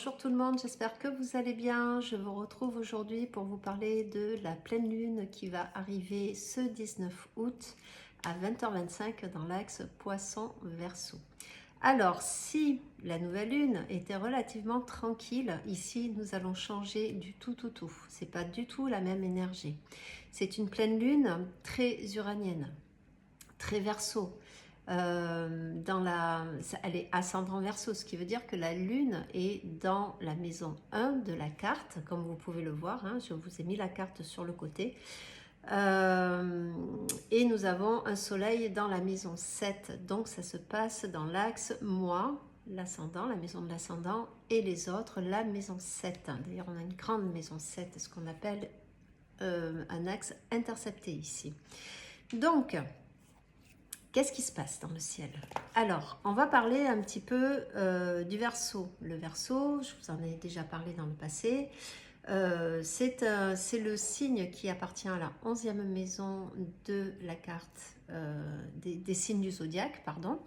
Bonjour tout le monde, j'espère que vous allez bien. Je vous retrouve aujourd'hui pour vous parler de la pleine lune qui va arriver ce 19 août à 20h25 dans l'axe Poisson-Verseau. Alors, si la nouvelle lune était relativement tranquille, ici nous allons changer du tout. C'est pas du tout la même énergie. C'est une pleine lune très uranienne, très Verseau. Elle est ascendant Verseau, ce qui veut dire que la lune est dans la maison 1 de la carte, comme vous pouvez le voir, hein, je vous ai mis la carte sur le côté. Et nous avons un soleil dans la maison 7, donc ça se passe dans l'axe moi, l'ascendant, la maison de l'ascendant, et les autres, la maison 7. D'ailleurs, on a une grande maison 7, ce qu'on appelle un axe intercepté ici. Donc, qu'est-ce qui se passe dans le ciel? Alors, on va parler un petit peu du Verseau. Le Verseau, je vous en ai déjà parlé dans le passé, c'est le signe qui appartient à la 11e maison de la carte des signes du zodiaque, pardon.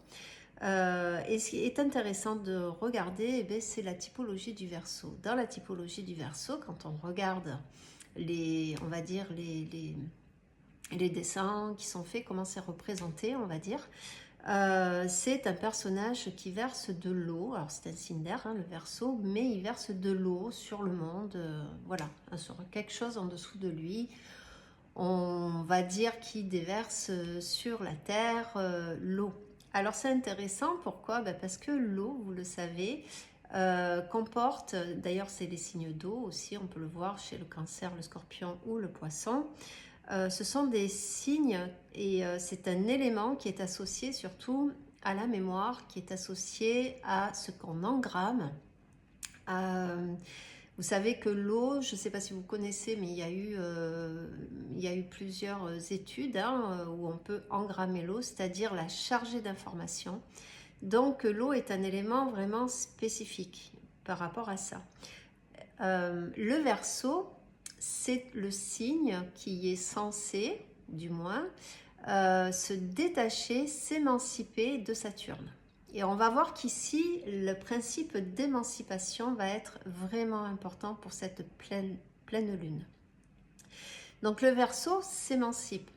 Et ce qui est intéressant de regarder, eh c'est la typologie du Verseau. Dans la typologie du Verseau, quand on regarde on va dire les dessins qui sont faits, comment c'est représenté, on va dire. C'est un personnage qui verse de l'eau, alors c'est un signe d'air, hein, le Verseau, mais il verse de l'eau sur le monde, voilà, sur quelque chose en dessous de lui. On va dire qu'il déverse sur la terre l'eau. Alors c'est intéressant, pourquoi? Parce que l'eau, vous le savez, comporte, d'ailleurs c'est les signes d'eau aussi, on peut le voir chez le Cancer, le Scorpion ou le Poisson. Ce sont des signes et c'est un élément qui est associé surtout à la mémoire, qui est associé à ce qu'on engramme. Vous savez que l'eau, je ne sais pas si vous connaissez, mais il y a eu plusieurs études hein, où on peut engrammer l'eau, c'est-à-dire la charger d'informations. Donc l'eau est un élément vraiment spécifique par rapport à ça. Le Verseau, c'est le signe qui est censé, du moins, se détacher, s'émanciper de Saturne. Et on va voir qu'ici, le principe d'émancipation va être vraiment important pour cette pleine lune. Donc le Verseau s'émancipe.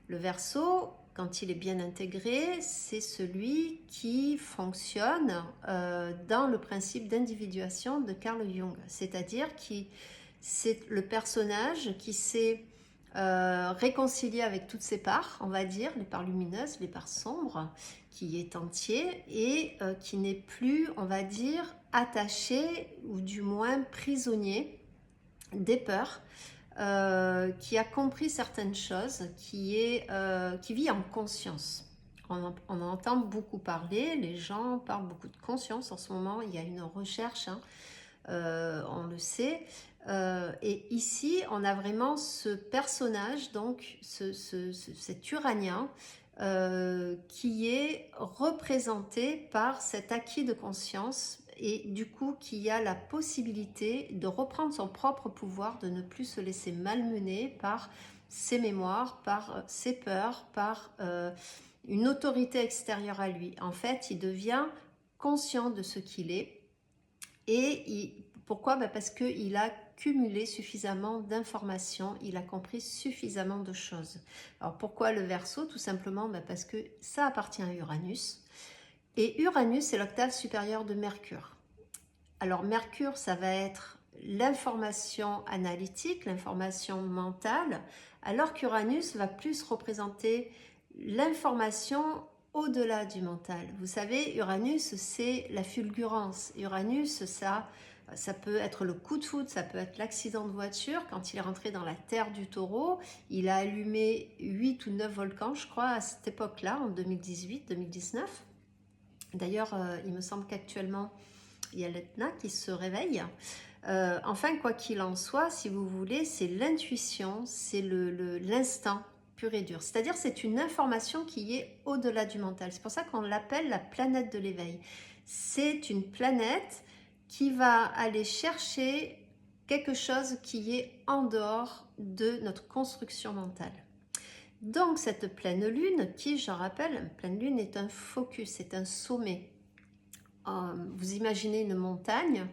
Le Verseau, quand il est bien intégré, c'est celui qui fonctionne dans le principe d'individuation de Carl Jung, c'est-à-dire qui c'est le personnage qui s'est réconcilié avec toutes ses parts, on va dire, les parts lumineuses, les parts sombres, qui est entier et qui n'est plus, on va dire, attaché ou du moins prisonnier des peurs, qui a compris certaines choses, qui vit en conscience. On en entend beaucoup parler, les gens parlent beaucoup de conscience en ce moment, il y a une recherche, hein, on le sait. Et ici, on a vraiment ce personnage, donc cet Uranien, qui est représenté par cet acquis de conscience et du coup qui a la possibilité de reprendre son propre pouvoir, de ne plus se laisser malmener par ses mémoires, par ses peurs, par une autorité extérieure à lui. En fait, il devient conscient de ce qu'il est et pourquoi? Parce qu'il a cumulé suffisamment d'informations, il a compris suffisamment de choses. Alors pourquoi le Verseau? Tout simplement parce que ça appartient à Uranus. Et Uranus, c'est l'octave supérieure de Mercure. Alors Mercure, ça va être l'information analytique, l'information mentale, alors qu'Uranus va plus représenter l'information au-delà du mental. Vous savez, Uranus, c'est la fulgurance. Uranus, ça peut être le coup de foudre, ça peut être l'accident de voiture. Quand il est rentré dans la terre du Taureau, il a allumé 8 ou 9 volcans, je crois, à cette époque-là, en 2018-2019. D'ailleurs, il me semble qu'actuellement, il y a l'Etna qui se réveille. Enfin, quoi qu'il en soit, si vous voulez, c'est l'intuition, c'est l'instant pur et dur. C'est-à-dire, c'est une information qui est au-delà du mental. C'est pour ça qu'on l'appelle la planète de l'éveil. C'est une planète qui va aller chercher quelque chose qui est en dehors de notre construction mentale. Donc cette pleine lune, qui je rappelle, une pleine lune est un focus, c'est un sommet. Vous imaginez une montagne,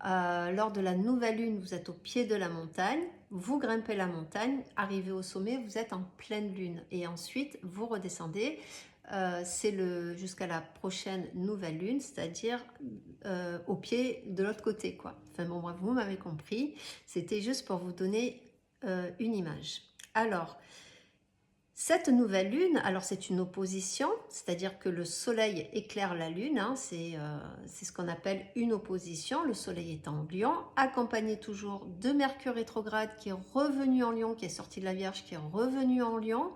Lors de la nouvelle lune, vous êtes au pied de la montagne, vous grimpez la montagne, arrivez au sommet, vous êtes en pleine lune. Et ensuite, vous redescendez. C'est jusqu'à la prochaine nouvelle lune, c'est-à-dire au pied de l'autre côté, quoi. Enfin bon, bref, vous m'avez compris. C'était juste pour vous donner une image. Alors, cette nouvelle lune, alors c'est une opposition, c'est-à-dire que le soleil éclaire la lune, hein, c'est ce qu'on appelle une opposition, le soleil est en Lion, accompagné toujours de Mercure rétrograde qui est revenu en Lion, qui est sorti de la Vierge, qui est revenu en Lion,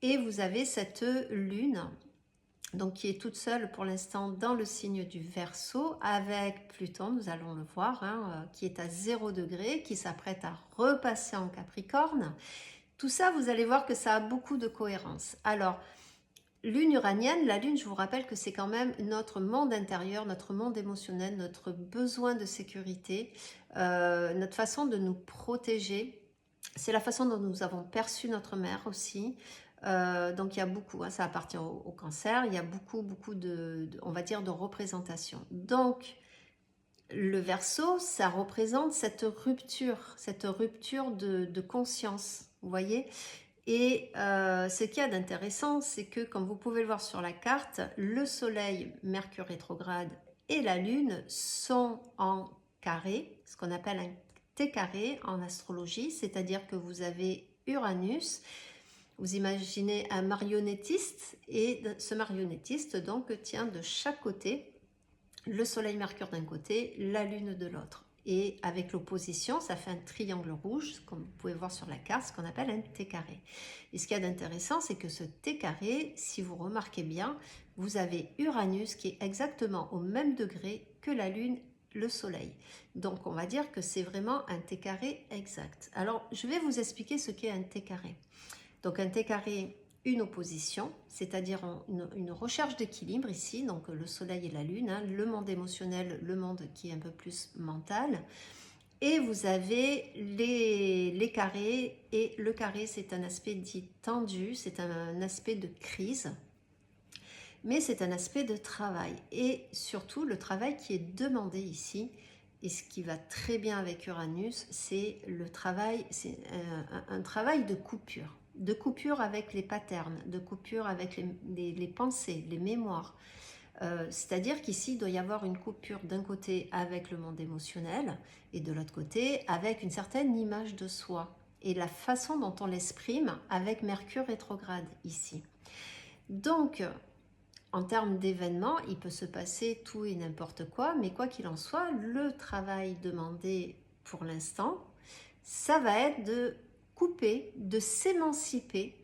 et vous avez cette lune, donc qui est toute seule pour l'instant dans le signe du Verseau, avec Pluton, nous allons le voir, hein, qui est à 0 degré, qui s'apprête à repasser en Capricorne. Tout ça, vous allez voir que ça a beaucoup de cohérence. Alors, lune uranienne, la lune, je vous rappelle que c'est quand même notre monde intérieur, notre monde émotionnel, notre besoin de sécurité, notre façon de nous protéger. C'est la façon dont nous avons perçu notre mère aussi. Donc il y a beaucoup, hein, ça appartient au cancer, il y a beaucoup on va dire, de représentation. Donc, le Verseau, ça représente cette rupture de conscience, vous voyez. Et ce qu'il y a d'intéressant, c'est que comme vous pouvez le voir sur la carte, le Soleil, Mercure rétrograde et la Lune sont en carré, ce qu'on appelle un T carré en astrologie, c'est-à-dire que vous avez Uranus, vous imaginez un marionnettiste, et ce marionnettiste donc tient de chaque côté le Soleil Mercure d'un côté, la Lune de l'autre. Et avec l'opposition, ça fait un triangle rouge, comme vous pouvez voir sur la carte, ce qu'on appelle un T carré. Et ce qu'il y a d'intéressant, c'est que ce T carré, si vous remarquez bien, vous avez Uranus qui est exactement au même degré que la Lune, le Soleil. Donc on va dire que c'est vraiment un T carré exact. Alors je vais vous expliquer ce qu'est un T carré. Donc un T carré, une opposition, c'est-à-dire une recherche d'équilibre ici, donc le soleil et la lune, hein, le monde émotionnel, le monde qui est un peu plus mental. Et vous avez les carrés, et le carré c'est un aspect dit tendu, c'est un aspect de crise, mais c'est un aspect de travail. Et surtout le travail qui est demandé ici, et ce qui va très bien avec Uranus, c'est le travail, c'est un travail de coupure avec les patterns, de coupure avec les pensées, les mémoires. C'est-à-dire qu'ici, il doit y avoir une coupure d'un côté avec le monde émotionnel et de l'autre côté avec une certaine image de soi et la façon dont on l'exprime avec Mercure rétrograde ici. Donc, en termes d'événements, il peut se passer tout et n'importe quoi, mais quoi qu'il en soit, le travail demandé pour l'instant, ça va être de couper, de s'émanciper,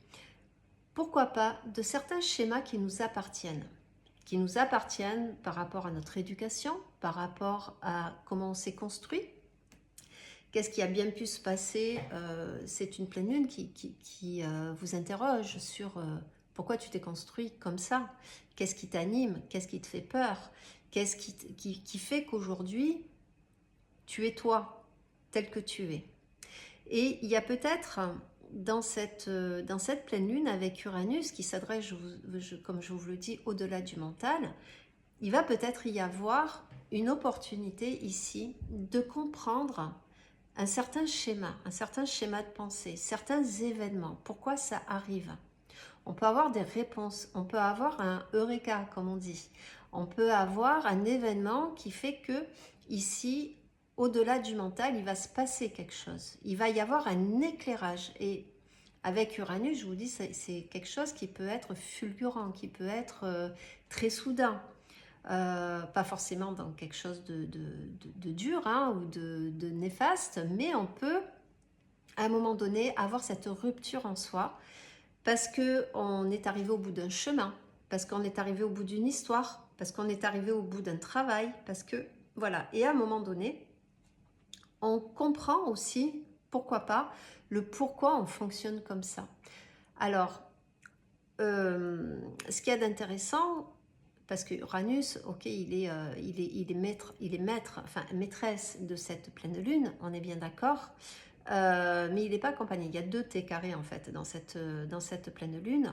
pourquoi pas, de certains schémas qui nous appartiennent par rapport à notre éducation, par rapport à comment on s'est construit. Qu'est-ce qui a bien pu se passer? C'est une pleine lune qui vous interroge sur pourquoi tu t'es construit comme ça. Qu'est-ce qui t'anime? Qu'est-ce qui te fait peur? Qu'est-ce qui fait qu'aujourd'hui, tu es toi, tel que tu es? Et il y a peut-être dans cette pleine lune avec Uranus qui s'adresse, comme je vous le dis, au-delà du mental, il va peut-être y avoir une opportunité ici de comprendre un certain schéma de pensée, certains événements, pourquoi ça arrive. On peut avoir des réponses, on peut avoir un eureka comme on dit, on peut avoir un événement qui fait que ici, au-delà du mental, il va se passer quelque chose. Il va y avoir un éclairage. Et avec Uranus, je vous dis, c'est quelque chose qui peut être fulgurant, qui peut être très soudain. Pas forcément dans quelque chose de dur hein, ou de néfaste, mais on peut, à un moment donné, avoir cette rupture en soi parce qu'on est arrivé au bout d'un chemin, parce qu'on est arrivé au bout d'une histoire, parce qu'on est arrivé au bout d'un travail, parce que, voilà. Et à un moment donné, on comprend aussi, pourquoi pas, le pourquoi on fonctionne comme ça. Alors, ce qu'il y a d'intéressant, parce que Uranus, ok, il est maître, enfin maîtresse de cette pleine lune, on est bien d'accord, mais il n'est pas accompagné. Il y a deux T carrés en fait dans cette pleine lune.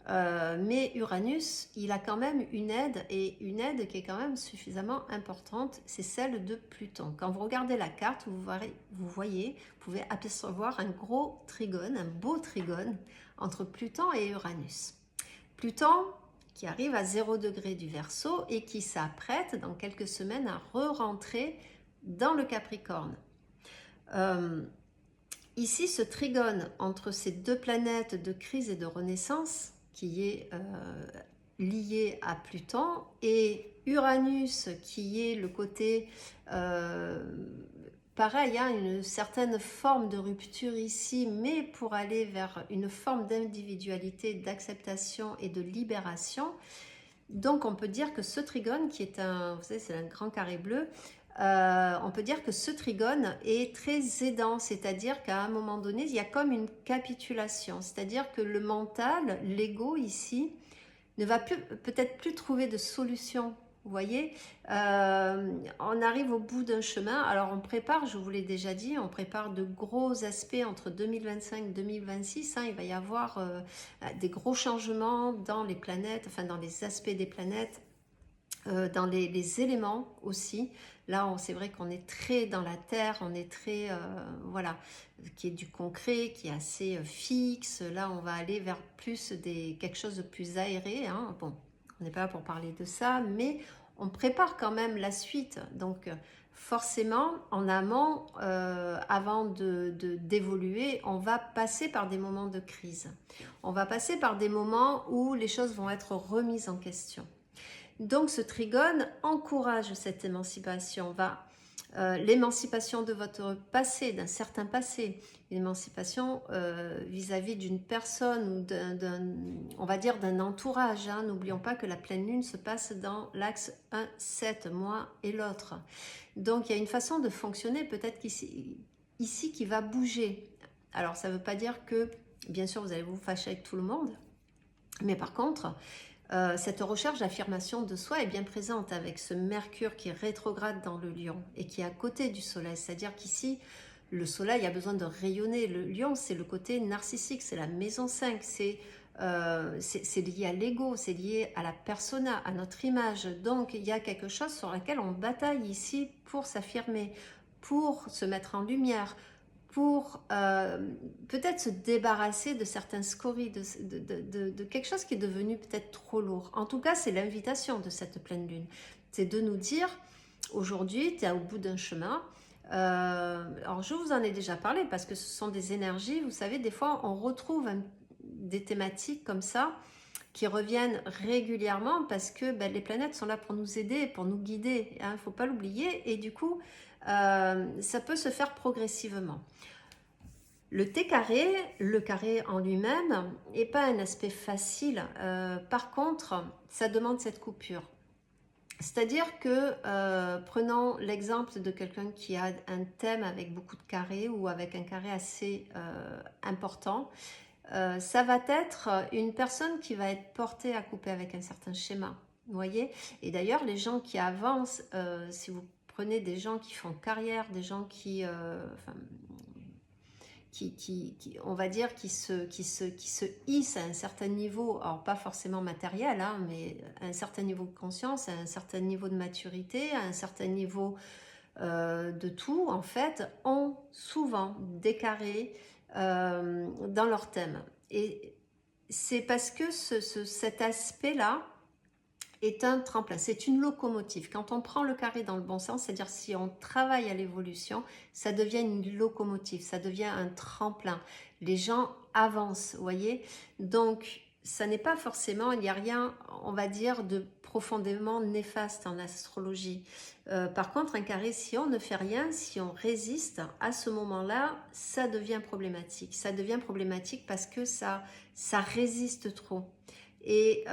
Mais Uranus, il a quand même une aide, et une aide qui est quand même suffisamment importante, c'est celle de Pluton. Quand vous regardez la carte, vous pouvez apercevoir un gros trigone, un beau trigone entre Pluton et Uranus. Pluton qui arrive à 0 degré du Verseau et qui s'apprête dans quelques semaines à re-rentrer dans le Capricorne. Ici, ce trigone entre ces deux planètes de crise et de renaissance, qui est lié à Pluton, et Uranus, qui est le côté pareil, hein, une certaine forme de rupture ici, mais pour aller vers une forme d'individualité, d'acceptation et de libération. Donc on peut dire que ce trigone, qui est un, vous savez, c'est un grand carré bleu, on peut dire que ce trigone est très aidant, c'est-à-dire qu'à un moment donné, il y a comme une capitulation, c'est-à-dire que le mental, l'ego ici, ne va peut-être plus trouver de solution. Vous voyez, on arrive au bout d'un chemin. Alors on prépare, je vous l'ai déjà dit, on prépare de gros aspects entre 2025 et 2026. Hein, il va y avoir des gros changements dans les planètes, enfin dans les aspects des planètes, dans les éléments aussi. Là, c'est vrai qu'on est très dans la terre, on est très, voilà, qui est du concret, qui est assez fixe. Là, on va aller vers plus quelque chose de plus aéré. Hein. Bon, on n'est pas là pour parler de ça, mais on prépare quand même la suite. Donc, forcément, en amont, avant d'évoluer, on va passer par des moments de crise. On va passer par des moments où les choses vont être remises en question. Donc ce trigone encourage cette émancipation, l'émancipation de votre passé, d'un certain passé, l'émancipation vis-à-vis d'une personne ou on va dire d'un entourage. Hein. N'oublions pas que la pleine lune se passe dans l'axe 1-7, moi et l'autre. Donc il y a une façon de fonctionner peut-être ici qui va bouger. Alors ça ne veut pas dire que, bien sûr, vous allez vous fâcher avec tout le monde, mais par contre, cette recherche d'affirmation de soi est bien présente avec ce Mercure qui est rétrograde dans le Lion et qui est à côté du Soleil. C'est-à-dire qu'ici, le Soleil a besoin de rayonner. Le Lion, c'est le côté narcissique, c'est la maison 5, c'est lié à l'ego, c'est lié à la persona, à notre image. Donc, il y a quelque chose sur lequel on bataille ici pour s'affirmer, pour se mettre en lumière, pour peut-être se débarrasser de certains scories, de quelque chose qui est devenu peut-être trop lourd. En tout cas, c'est l'invitation de cette pleine lune. C'est de nous dire, aujourd'hui, tu es au bout d'un chemin. Alors, je vous en ai déjà parlé parce que ce sont des énergies. Vous savez, des fois, on retrouve des thématiques comme ça qui reviennent régulièrement parce que les planètes sont là pour nous aider, pour nous guider. Il ne faut pas l'oublier. Et du coup, ça peut se faire progressivement. Le T carré, le carré en lui-même, n'est pas un aspect facile. Par contre, ça demande cette coupure. C'est-à-dire que, prenons l'exemple de quelqu'un qui a un thème avec beaucoup de carrés ou avec un carré assez important, ça va être une personne qui va être portée à couper avec un certain schéma. Vous voyez? Et d'ailleurs, les gens qui avancent, si vous prenez des gens qui font carrière, des gens on va dire, qui se hissent à un certain niveau, alors pas forcément matériel, hein, mais à un certain niveau de conscience, à un certain niveau de maturité, à un certain niveau de tout, en fait, ont souvent des carrés dans leur thème. Et c'est parce que cet aspect-là est un tremplin, c'est une locomotive. Quand on prend le carré dans le bon sens, c'est-à-dire si on travaille à l'évolution, ça devient une locomotive, ça devient un tremplin. Les gens avancent, vous voyez. Donc, ça n'est pas forcément, il n'y a rien, on va dire, de profondément néfaste en astrologie. Par contre, un carré, si on ne fait rien, si on résiste, à ce moment-là, ça devient problématique. Ça devient problématique parce que ça résiste trop. Et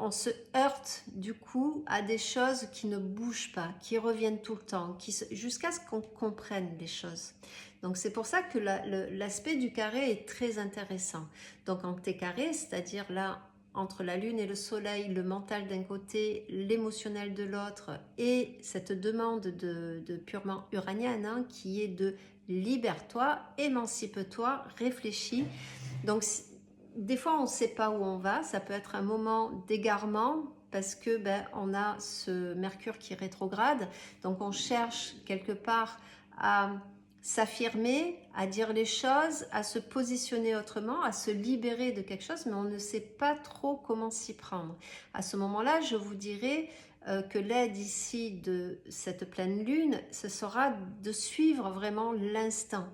on se heurte du coup à des choses qui ne bougent pas, qui reviennent tout le temps, jusqu'à ce qu'on comprenne les choses. Donc c'est pour ça que l'aspect du carré est très intéressant. Donc en T carré, c'est-à-dire là, entre la lune et le soleil, le mental d'un côté, l'émotionnel de l'autre, et cette demande de purement uranienne, hein, qui est de libère-toi, émancipe-toi, réfléchis. Donc des fois on ne sait pas où on va, ça peut être un moment d'égarement parce que on a ce Mercure qui rétrograde, donc on cherche quelque part à s'affirmer, à dire les choses, à se positionner autrement, à se libérer de quelque chose, mais on ne sait pas trop comment s'y prendre. À ce moment-là, je vous dirais que l'aide ici de cette pleine lune, ce sera de suivre vraiment l'instinct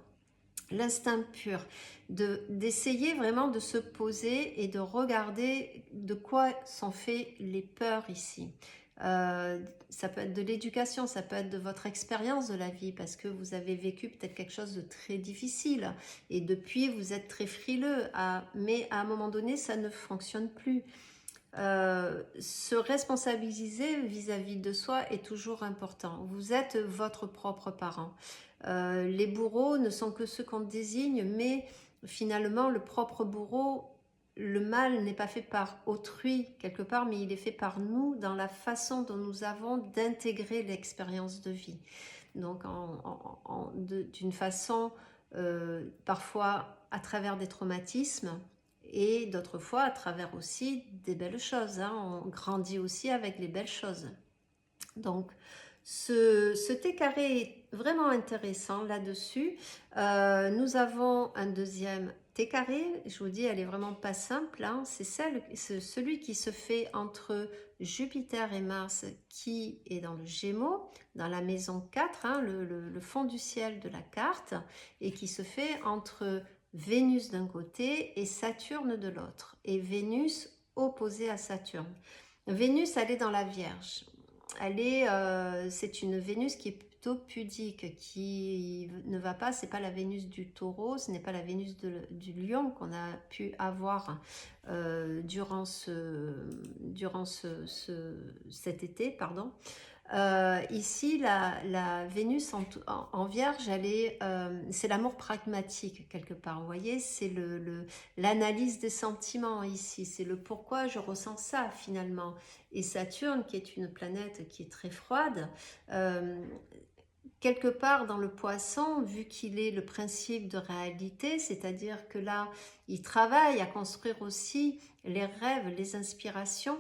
pur, d'essayer vraiment de se poser et de regarder de quoi sont faits les peurs ici. Ça peut être de l'éducation, ça peut être de votre expérience de la vie, parce que vous avez vécu peut-être quelque chose de très difficile et depuis vous êtes très frileux, mais à un moment donné ça ne fonctionne plus. Se responsabiliser vis-à-vis de soi est toujours important. Vous êtes votre propre parent. Les bourreaux ne sont que ceux qu'on désigne, mais finalement le propre bourreau, le mal n'est pas fait par autrui quelque part, mais il est fait par nous dans la façon dont nous avons d'intégrer l'expérience de vie. Donc d'une façon parfois à travers des traumatismes, et d'autres fois à travers aussi des belles choses. On grandit aussi avec les belles choses. Donc, ce T carré est vraiment intéressant là-dessus. Nous avons un deuxième T carré. Je vous dis, elle est vraiment pas simple. C'est celui qui se fait entre Jupiter et Mars, qui est dans le Gémeaux, dans la maison 4, le fond du ciel de la carte, et qui se fait entre Vénus d'un côté et Saturne de l'autre. Et Vénus opposée à Saturne. Vénus, elle est dans la Vierge. C'est une Vénus qui est plutôt pudique, qui ne va pas, c'est pas la Vénus du Taureau, ce n'est pas la Vénus du Lion qu'on a pu avoir durant cet été, pardon. Ici, la Vénus en Vierge, c'est l'amour pragmatique quelque part. Vous voyez, c'est l'analyse des sentiments ici. C'est le pourquoi je ressens ça finalement. Et Saturne, qui est une planète qui est très froide, quelque part dans le Poisson, vu qu'il est le principe de réalité, c'est-à-dire que là, il travaille à construire aussi les rêves, les inspirations,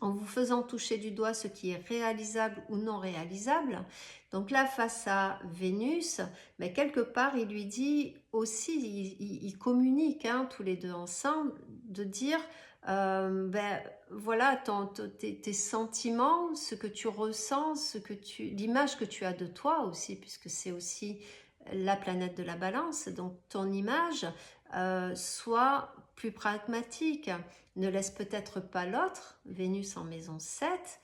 en vous faisant toucher du doigt ce qui est réalisable ou non réalisable. Donc là, face à Vénus, mais quelque part, il lui dit aussi, il communique tous les deux ensemble, de dire, voilà, tes sentiments, ce que tu ressens, l'image que tu as de toi aussi, puisque c'est aussi la planète de la balance, donc ton image soit plus pragmatique. Ne laisse peut-être pas l'autre, Vénus en maison 7,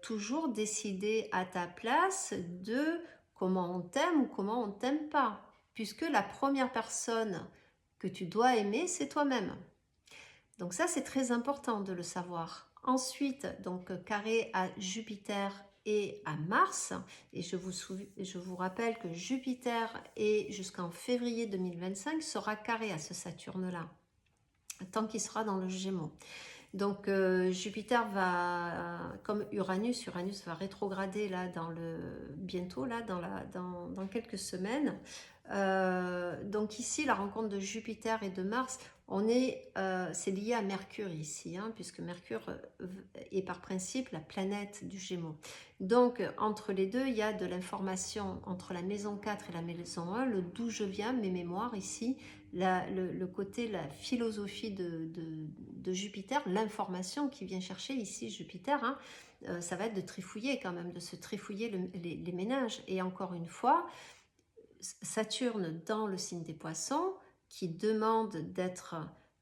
toujours décider à ta place de comment on t'aime ou comment on t'aime pas. Puisque la première personne que tu dois aimer, c'est toi-même. Donc ça, c'est très important de le savoir. Ensuite, donc carré à Jupiter et à Mars. Et je vous rappelle que Jupiter est jusqu'en février 2025 sera carré à ce Saturne-là, tant qu'il sera dans le Gémeaux. Donc Jupiter va, comme Uranus va rétrograder là bientôt là dans quelques semaines. Donc ici la rencontre de Jupiter et de Mars, c'est lié à Mercure ici, puisque Mercure est par principe la planète du Gémeaux. Donc entre les deux, il y a de l'information entre la maison 4 et la maison 1, le d'où je viens, mes mémoires ici, le côté, la philosophie de Jupiter, l'information qui vient chercher ici Jupiter, ça va être de trifouiller quand même, de se trifouiller les ménages. Et encore une fois, Saturne dans le signe des Poissons, qui demande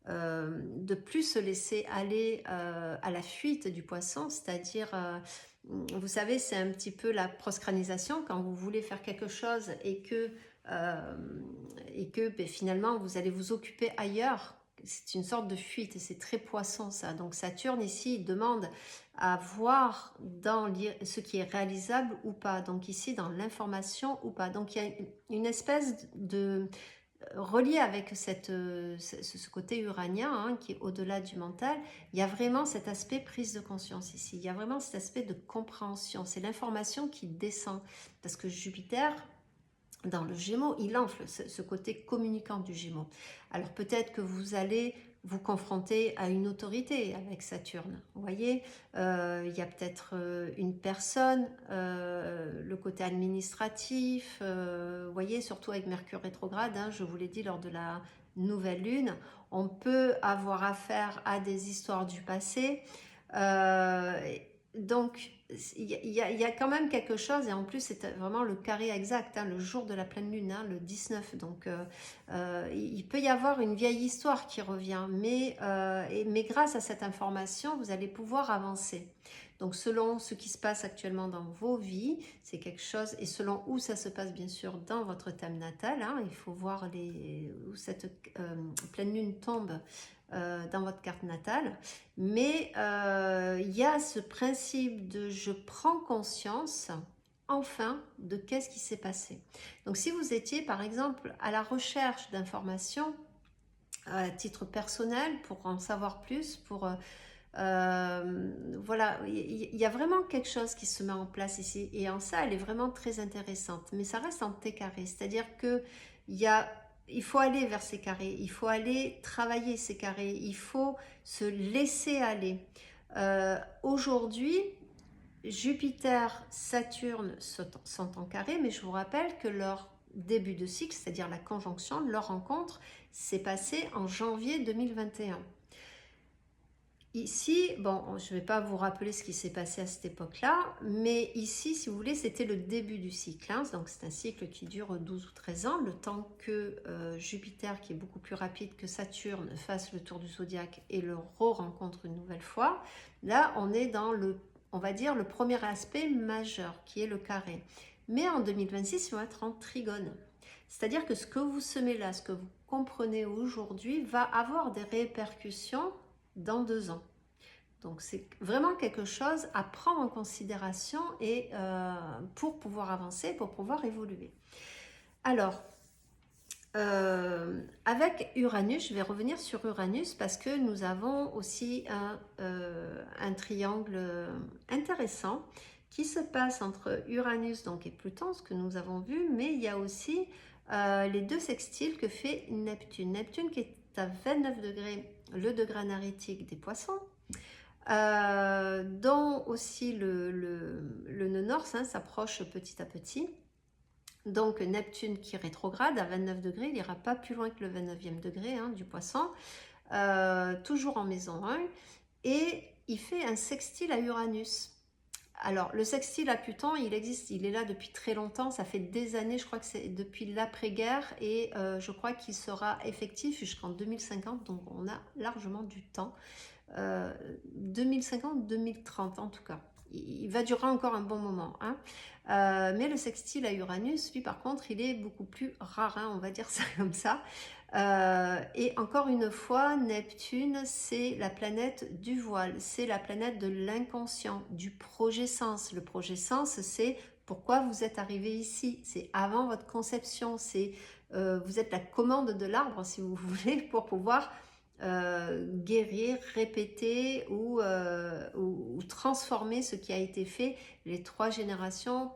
de plus se laisser aller à la fuite du Poisson, c'est-à-dire, vous savez, c'est un petit peu la proscranisation quand vous voulez faire quelque chose et que finalement vous allez vous occuper ailleurs. C'est une sorte de fuite et c'est très Poisson ça. Donc Saturne ici il demande à voir dans ce qui est réalisable ou pas. Donc ici dans l'information ou pas. Donc il y a une espèce de relié avec ce côté uranien qui est au-delà du mental, il y a vraiment cet aspect prise de conscience ici. Il y a vraiment cet aspect de compréhension. C'est l'information qui descend parce que Jupiter dans le Gémeaux, il enfle ce côté communicant du Gémeaux. Alors peut-être que vous allez vous confronter à une autorité avec Saturne. Vous voyez, il y a peut-être une personne, le côté administratif, vous voyez, surtout avec Mercure rétrograde, hein, je vous l'ai dit lors de la nouvelle lune, on peut avoir affaire à des histoires du passé. Donc, il y a quand même quelque chose, et en plus, c'est vraiment le carré exact, hein, le jour de la pleine lune, hein, le 19. Donc, il peut y avoir une vieille histoire qui revient, mais grâce à cette information, vous allez pouvoir avancer. Donc, selon ce qui se passe actuellement dans vos vies, c'est quelque chose, et selon où ça se passe, bien sûr, dans votre thème natal, hein, il faut voir où cette pleine lune tombe dans votre carte natale, mais il y a ce principe de je prends conscience enfin de qu'est-ce qui s'est passé. Donc si vous étiez par exemple à la recherche d'informations à titre personnel pour en savoir plus, voilà, il y a vraiment quelque chose qui se met en place ici, et en ça elle est vraiment très intéressante, mais ça reste en T carré, c'est-à-dire que il faut aller vers ces carrés, il faut aller travailler ces carrés, il faut se laisser aller. Aujourd'hui, Jupiter, Saturne sont en carré, mais je vous rappelle que leur début de cycle, c'est-à-dire la conjonction, leur rencontre, s'est passée en janvier 2021. Ici, bon, je ne vais pas vous rappeler ce qui s'est passé à cette époque-là, mais ici, si vous voulez, c'était le début du cycle. Hein, donc, c'est un cycle qui dure 12 ou 13 ans, le temps que Jupiter, qui est beaucoup plus rapide que Saturne, fasse le tour du zodiaque et le re-rencontre une nouvelle fois. Là, on est dans on va dire, le premier aspect majeur, qui est le carré. Mais en 2026, ils vont être en trigone. C'est-à-dire que ce que vous semez là, ce que vous comprenez aujourd'hui, va avoir des répercussions dans 2 ans. Donc c'est vraiment quelque chose à prendre en considération et pour pouvoir avancer, pour pouvoir évoluer. Alors, avec Uranus, je vais revenir sur Uranus parce que nous avons aussi un triangle intéressant qui se passe entre Uranus donc, et Pluton, ce que nous avons vu, mais il y a aussi les 2 sextiles que fait Neptune. Neptune qui est à 29 degrés, le degré analytique des poissons, dont aussi le nœud nord hein, s'approche petit à petit. Donc Neptune qui rétrograde à 29 degrés, il n'ira pas plus loin que le 29e degré hein, du poisson, toujours en maison 1, et il fait un sextile à Uranus. Alors, le sextile à Pluton, il existe, il est là depuis très longtemps, ça fait des années, je crois que c'est depuis l'après-guerre, et je crois qu'il sera effectif jusqu'en 2050, donc on a largement du temps. 2050-2030 en tout cas. Il va durer encore un bon moment. Hein. Mais le sextile à Uranus, lui par contre, il est beaucoup plus rare, hein, on va dire ça comme ça. Et encore une fois, Neptune, c'est la planète du voile, c'est la planète de l'inconscient, du projet sens. Le projet sens, c'est pourquoi vous êtes arrivé ici, c'est avant votre conception, c'est vous êtes la commande de l'arbre, si vous voulez, pour pouvoir guérir, répéter ou transformer ce qui a été fait les 3 générations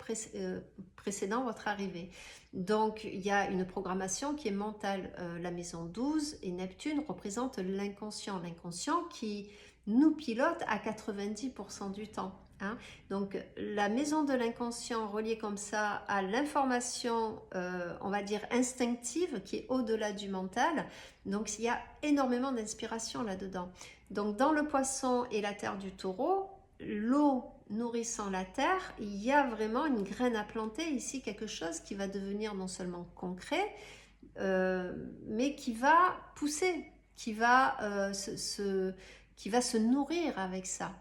précédant votre arrivée. Donc il y a une programmation qui est mentale. La maison 12 et Neptune représente l'inconscient. L'inconscient qui nous pilote à 90% du temps. Hein. Donc la maison de l'inconscient reliée comme ça à l'information, on va dire instinctive, qui est au-delà du mental. Donc il y a énormément d'inspiration là-dedans. Donc dans le poisson et la terre du taureau, l'eau nourrissant la terre, il y a vraiment une graine à planter ici, quelque chose qui va devenir non seulement concret, mais qui va pousser, qui va se nourrir avec ça.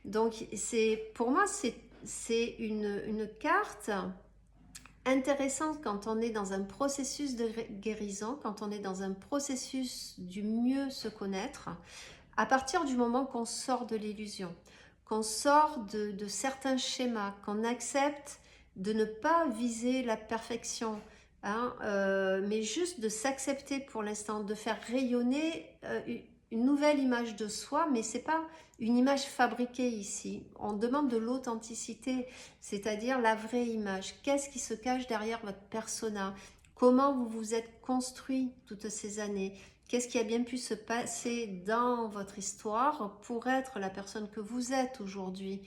Donc pour moi, c'est une carte intéressante quand on est dans un processus de guérison, quand on est dans un processus du mieux se connaître, à partir du moment qu'on sort de l'illusion, qu'on sort de certains schémas, qu'on accepte de ne pas viser la perfection, hein, mais juste de s'accepter pour l'instant, de faire rayonner une nouvelle image de soi, mais c'est pas une image fabriquée ici. On demande de l'authenticité, c'est-à-dire la vraie image. Qu'est-ce qui se cache derrière votre persona? Comment vous vous êtes construit toutes ces années? Qu'est-ce qui a bien pu se passer dans votre histoire pour être la personne que vous êtes aujourd'hui?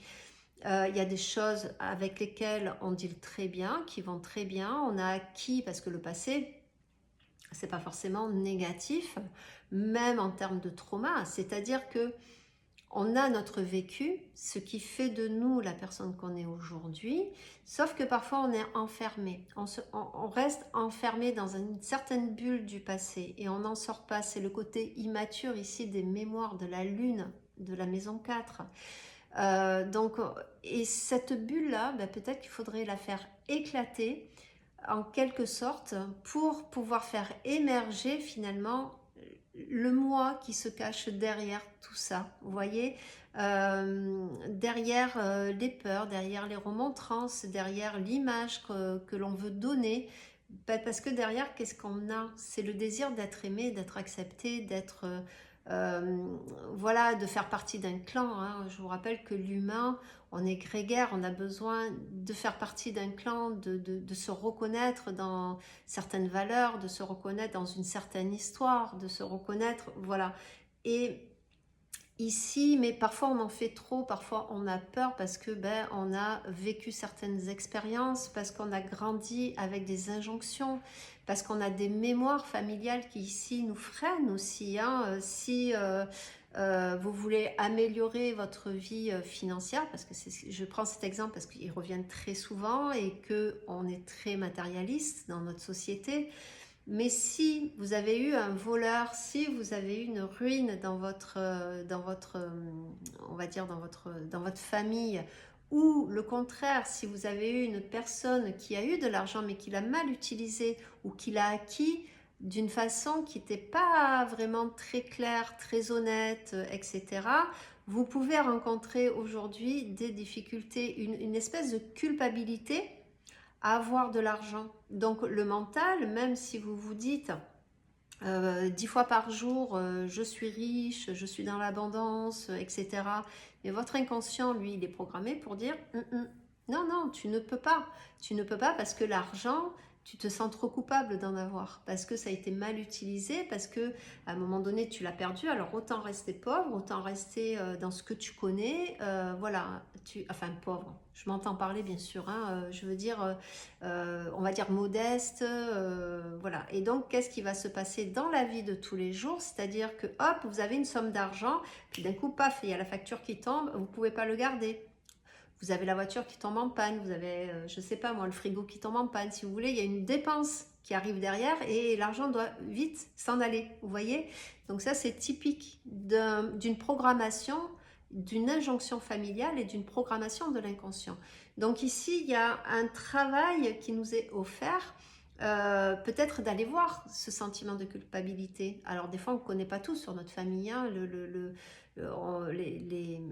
Il y a des choses avec lesquelles on deal très bien, qui vont très bien. On a acquis, parce que le passé, c'est pas forcément négatif, même en termes de trauma. C'est-à-dire que on a notre vécu, ce qui fait de nous la personne qu'on est aujourd'hui, sauf que parfois on est enfermé. On reste enfermé dans une certaine bulle du passé et on n'en sort pas. C'est le côté immature ici des mémoires de la lune, de la maison 4. Et cette bulle-là, peut-être qu'il faudrait la faire éclater en quelque sorte pour pouvoir faire émerger finalement le moi qui se cache derrière tout ça, vous voyez, derrière les peurs, derrière les remontrances, derrière l'image que l'on veut donner, parce que derrière, qu'est-ce qu'on a? C'est le désir d'être aimé, d'être accepté, d'être... voilà, de faire partie d'un clan, hein. Je vous rappelle que l'humain, on est grégaire, on a besoin de faire partie d'un clan, de se reconnaître dans certaines valeurs, de se reconnaître dans une certaine histoire, de se reconnaître, voilà. Et ici, mais parfois on en fait trop, parfois on a peur parce que on a vécu certaines expériences, parce qu'on a grandi avec des injonctions, parce qu'on a des mémoires familiales qui ici nous freinent aussi, hein. Si vous voulez améliorer votre vie financière, parce que je prends cet exemple parce qu'il revient très souvent et que on est très matérialiste dans notre société. Mais si vous avez eu un voleur, si vous avez eu une ruine dans votre, on va dire dans votre famille, ou le contraire, si vous avez eu une personne qui a eu de l'argent mais qui l'a mal utilisé ou qui l'a acquis d'une façon qui n'était pas vraiment très claire, très honnête, etc., vous pouvez rencontrer aujourd'hui des difficultés, une espèce de culpabilité à avoir de l'argent. Donc le mental, même si vous vous dites 10 fois par jour, je suis riche, je suis dans l'abondance, etc. Mais votre inconscient, lui, il est programmé pour dire non, non, tu ne peux pas. Tu ne peux pas parce que l'argent, tu te sens trop coupable d'en avoir, parce que ça a été mal utilisé, parce que à un moment donné, tu l'as perdu. Alors autant rester pauvre, autant rester dans ce que tu connais. Voilà, enfin pauvre. Je m'entends parler bien sûr. Hein, je veux dire, on va dire modeste. Voilà. Et donc, qu'est-ce qui va se passer dans la vie de tous les jours? C'est-à-dire que hop, vous avez une somme d'argent, puis d'un coup, paf, il y a la facture qui tombe. Vous pouvez pas le garder. Vous avez la voiture qui tombe en panne, vous avez, je sais pas moi, le frigo qui tombe en panne. Si vous voulez, il y a une dépense qui arrive derrière et l'argent doit vite s'en aller, vous voyez. Donc ça, c'est typique d'une programmation, d'une injonction familiale et d'une programmation de l'inconscient. Donc ici, il y a un travail qui nous est offert, peut-être d'aller voir ce sentiment de culpabilité. Alors des fois, on ne connaît pas tout sur notre famille, hein,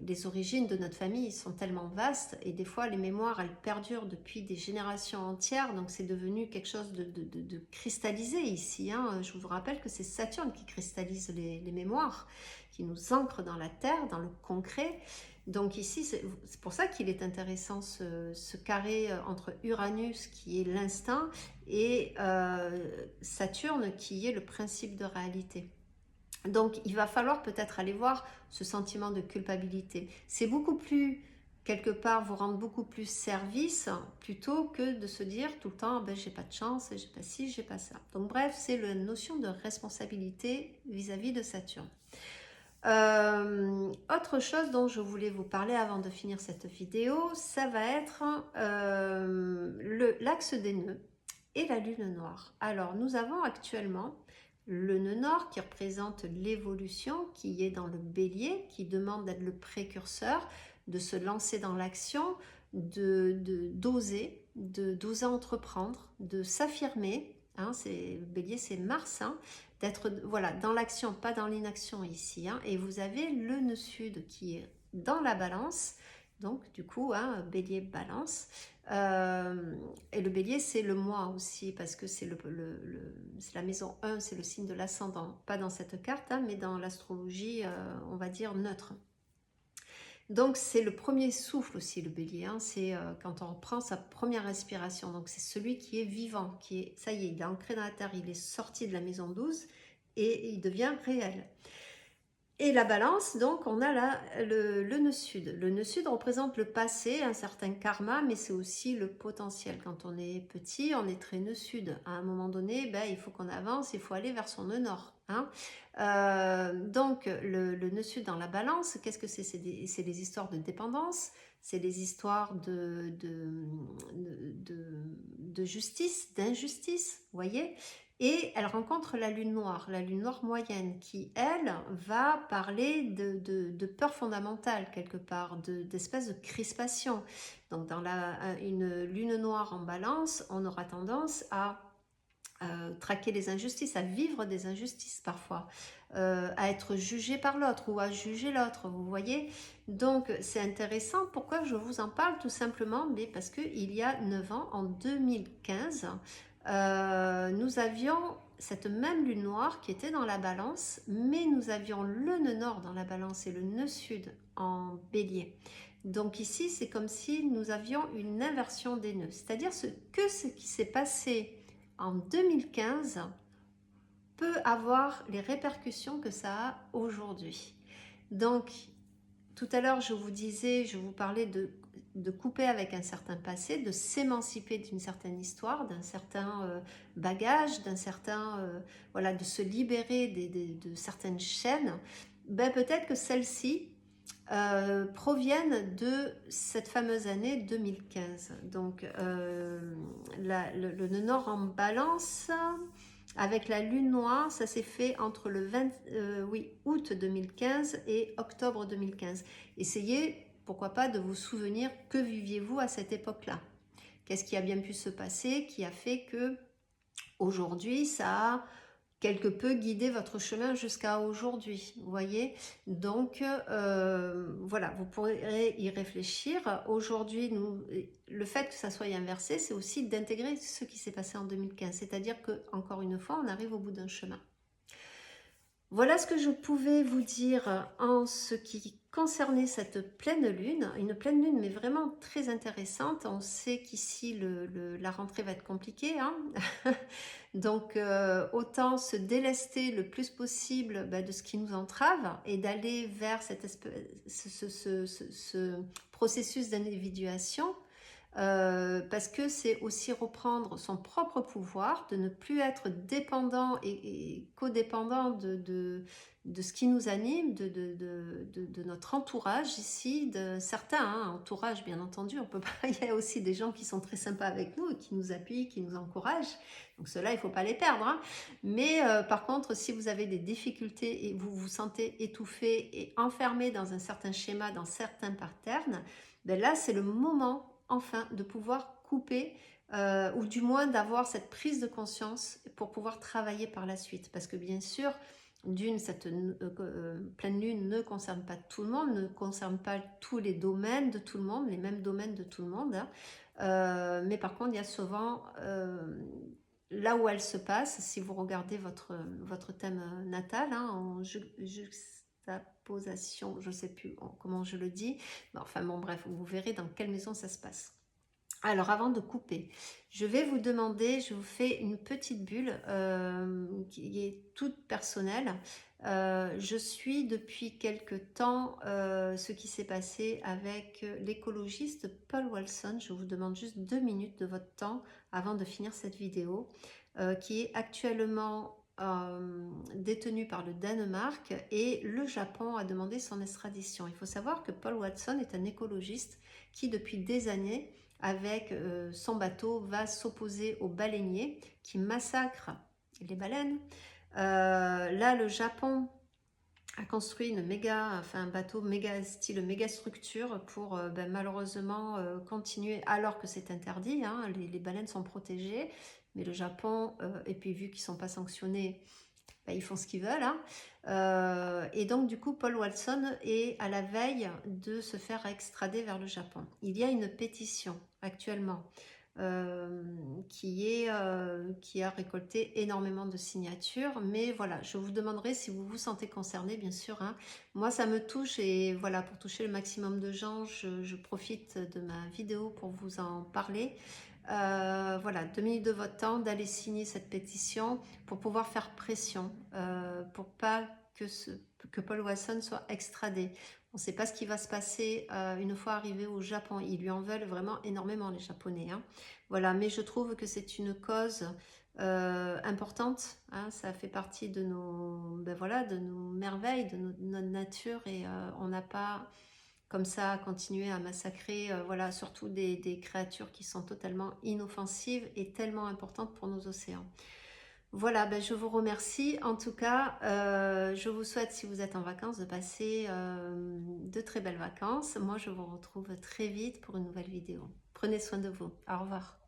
les origines de notre famille sont tellement vastes et des fois les mémoires elles perdurent depuis des générations entières, donc c'est devenu quelque chose de cristallisé ici, hein. Je vous rappelle que c'est Saturne qui cristallise les mémoires, qui nous ancre dans la terre, dans le concret. Donc ici c'est pour ça qu'il est intéressant ce carré entre Uranus qui est l'instinct et Saturne qui est le principe de réalité. Donc, il va falloir peut-être aller voir ce sentiment de culpabilité. C'est beaucoup plus, quelque part, vous rendre beaucoup plus service plutôt que de se dire tout le temps, j'ai pas de chance, j'ai pas ci, j'ai pas ça. Donc, bref, c'est la notion de responsabilité vis-à-vis de Saturne. Autre chose dont je voulais vous parler avant de finir cette vidéo, ça va être l'axe des nœuds et la lune noire. Alors, nous avons actuellement le nœud nord qui représente l'évolution, qui est dans le bélier, qui demande d'être le précurseur, de se lancer dans l'action, d'oser entreprendre, de s'affirmer. Hein, le bélier, c'est Mars, hein, d'être voilà, dans l'action, pas dans l'inaction ici. Hein, et vous avez le nœud sud qui est dans la balance, Donc, du coup, hein, bélier, balance. Et le bélier, c'est le mois aussi, parce que c'est c'est la maison 1, c'est le signe de l'ascendant. Pas dans cette carte, hein, mais dans l'astrologie, on va dire neutre. Donc, c'est le premier souffle aussi, le bélier. Hein, c'est quand on reprend sa première respiration. Donc, c'est celui qui est vivant, ça y est, il est ancré dans la terre, il est sorti de la maison 12 et il devient réel. Et la balance, donc, on a là le nœud sud. Le nœud sud représente le passé, un certain karma, mais c'est aussi le potentiel. Quand on est petit, on est très nœud sud. À un moment donné, ben, il faut qu'on avance, il faut aller vers son nœud nord. Hein. Donc, le nœud sud dans la balance, qu'est-ce que c'est? C'est des histoires de dépendance, c'est des histoires de justice, d'injustice, vous voyez? Et elle rencontre la lune noire moyenne, qui, elle, va parler de peur fondamentale, quelque part, d'espèce de crispation. Donc, dans une lune noire en balance, on aura tendance à traquer les injustices, à vivre des injustices parfois, à être jugé par l'autre ou à juger l'autre, vous voyez. Donc, c'est intéressant. Pourquoi je vous en parle? Tout simplement mais parce qu'il y a 9 ans, en 2015, nous avions cette même lune noire qui était dans la balance, mais nous avions le nœud nord dans la balance et le nœud sud en bélier. Donc ici, c'est comme si nous avions une inversion des nœuds, c'est-à-dire ce qui s'est passé en 2015 peut avoir les répercussions que ça a aujourd'hui. Donc, tout à l'heure, je vous parlais de couper avec un certain passé, de s'émanciper d'une certaine histoire, d'un certain bagage, voilà, de se libérer de certaines chaînes. Ben, peut-être que celles-ci proviennent de cette fameuse année 2015. Donc, le nœud nord en balance avec la lune noire, ça s'est fait entre le août 2015 et octobre 2015. Essayez, pourquoi pas, de vous souvenir que viviez-vous à cette époque-là. Qu'est-ce qui a bien pu se passer qui a fait que aujourd'hui ça a quelque peu guidé votre chemin jusqu'à aujourd'hui, vous voyez. Donc voilà, vous pourrez y réfléchir. Aujourd'hui, le fait que ça soit inversé, c'est aussi d'intégrer ce qui s'est passé en 2015, c'est-à-dire que encore une fois, on arrive au bout d'un chemin. Voilà ce que je pouvais vous dire en ce qui concernait cette pleine lune. Une pleine lune, mais vraiment très intéressante. On sait qu'ici, la rentrée va être compliquée. Hein. Donc, autant se délester le plus possible de ce qui nous entrave et d'aller vers ce processus d'individuation. Parce que c'est aussi reprendre son propre pouvoir, de ne plus être dépendant et codépendant de ce qui nous anime, de notre entourage ici, de certains, hein, entourage bien entendu, on peut pas, il y a aussi des gens qui sont très sympas avec nous et qui nous appuient, qui nous encouragent, donc ceux-là il ne faut pas les perdre, hein. Mais par contre si vous avez des difficultés et vous vous sentez étouffé et enfermé dans un certain schéma, dans certains patterns, ben là c'est le moment enfin de pouvoir couper ou du moins d'avoir cette prise de conscience pour pouvoir travailler par la suite, parce que bien sûr cette pleine lune ne concerne pas tout le monde, ne concerne pas tous les domaines de tout le monde, les mêmes domaines de tout le monde, hein. Mais par contre il y a souvent là où elle se passe, si vous regardez votre thème natal, hein, en juxtaposition, je ne sais plus comment je le dis, mais enfin bon bref, vous verrez dans quelle maison ça se passe. Alors avant de couper, je vais vous demander, je vous fais une petite bulle qui est toute personnelle. Je suis depuis quelque temps ce qui s'est passé avec l'écologiste Paul Walson. Je vous demande juste 2 minutes de votre temps avant de finir cette vidéo, qui est actuellement détenu par le Danemark, et le Japon a demandé son extradition. Il faut savoir que Paul Watson est un écologiste qui depuis des années avec son bateau va s'opposer aux baleiniers qui massacrent les baleines. Là le Japon a construit un bateau méga structure pour malheureusement continuer, alors que c'est interdit, hein, les baleines sont protégées, mais le Japon, et puis vu qu'ils ne sont pas sanctionnés, ils font ce qu'ils veulent, hein. Et donc du coup Paul Watson est à la veille de se faire extrader vers le Japon. Il y a une pétition actuellement qui a récolté énormément de signatures, mais voilà, je vous demanderai si vous vous sentez concerné, bien sûr, hein. Moi ça me touche et voilà, pour toucher le maximum de gens, je profite de ma vidéo pour vous en parler. Voilà, 2 minutes de votre temps d'aller signer cette pétition pour pouvoir faire pression, pour pas que Paul Watson soit extradé. On ne sait pas ce qui va se passer une fois arrivé au Japon. Ils lui en veulent vraiment énormément, les Japonais, hein. Voilà, mais je trouve que c'est une cause importante, hein. Ça fait partie de nos, ben voilà, de nos merveilles, de notre nature, et on n'a pas comme ça à continuer à massacrer, voilà, surtout des créatures qui sont totalement inoffensives et tellement importantes pour nos océans. Voilà, ben je vous remercie. En tout cas, je vous souhaite, si vous êtes en vacances, de passer de très belles vacances. Moi, je vous retrouve très vite pour une nouvelle vidéo. Prenez soin de vous. Au revoir.